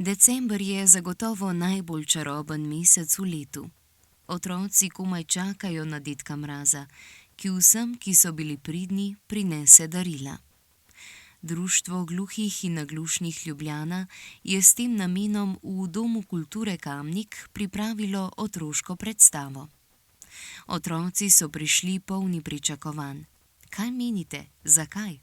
December je zagotovo najbolj čaroben mesec v letu. Otroci komaj čakajo na dedka Mraza, ki vsem, ki so bili pridni, prinese darila. Društvo gluhih in naglušnih Ljubljana je s tem namenom v Domu kulture Kamnik pripravilo otroško predstavo. Otroci so prišli polni pričakovanj. Kaj menite, zakaj?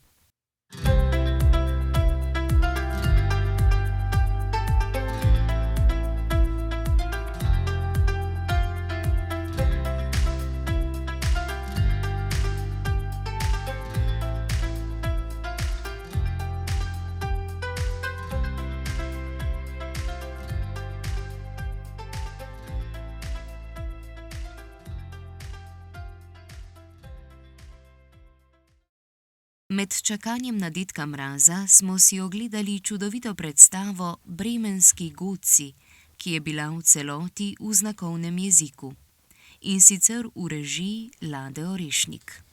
Med čakanjem na dedka Mraza smo si ogledali čudovito predstavo Bremenski godci, ki je bila v celoti v znakovnem jeziku, in sicer v režiji Lade Orešnik.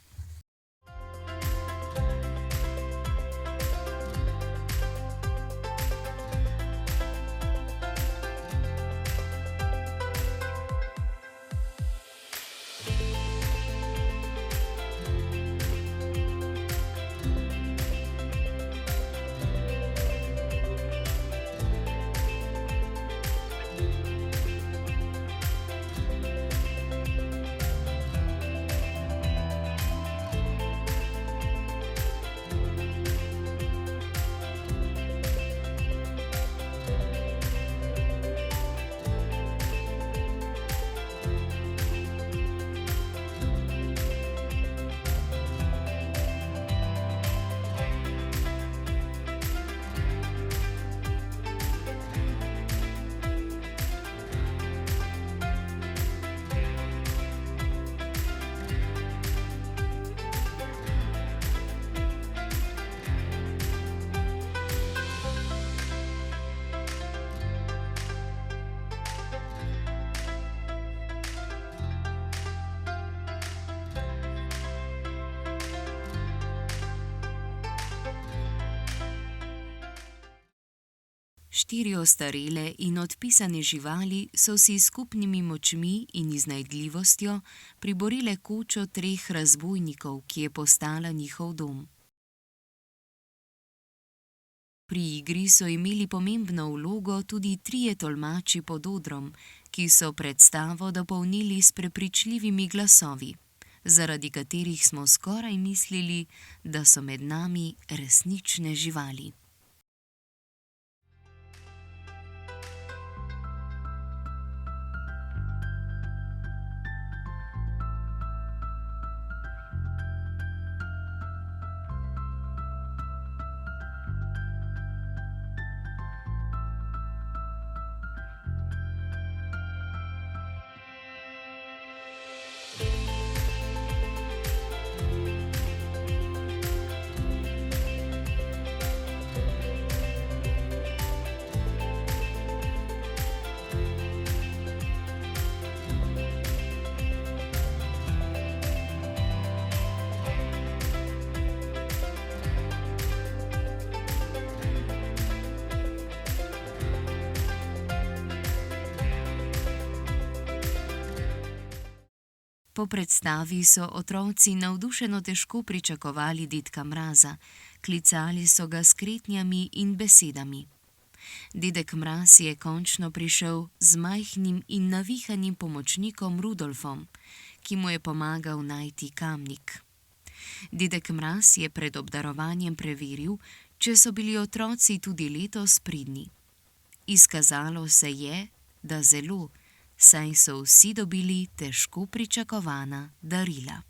Štiri ostarele in odpisane živali so si s skupnimi močmi in iznajdljivostjo priborile kočo treh razbojnikov, ki je postala njihov dom. Pri igri so imeli pomembno vlogo tudi trije tolmači pod odrom, ki so predstavo dopolnili s prepričljivimi glasovi, zaradi katerih smo skoraj mislili, da so med nami resnične živali. Po predstavi so otroci navdušeno težko pričakovali dedka Mraza, klicali so ga s kretnjami in besedami. Dedek Mraz je končno prišel z majhnim in navihanim pomočnikom Rudolfom, ki mu je pomagal najti Kamnik. Dedek Mraz je pred obdarovanjem preveril, če so bili otroci tudi letos pridni. Izkazalo se je, da zelo, saj so vsi dobili težko pričakovana darila.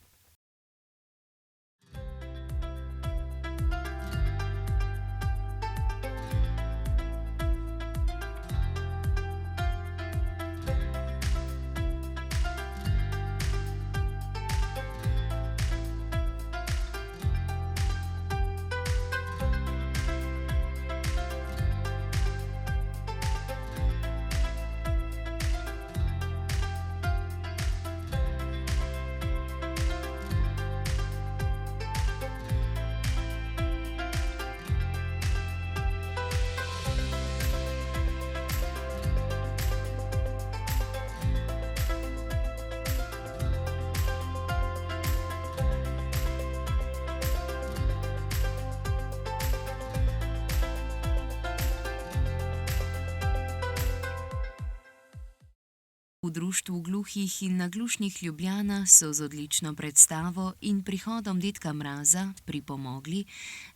V Društvu gluhih in naglušnih Ljubljana so z odlično predstavo in prihodom dedka Mraza pripomogli,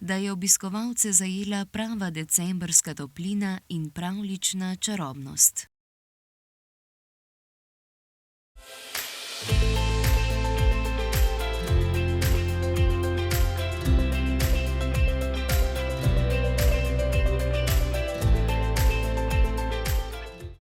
da je obiskovalce zajela prava decembrska toplina in pravljična čarobnost.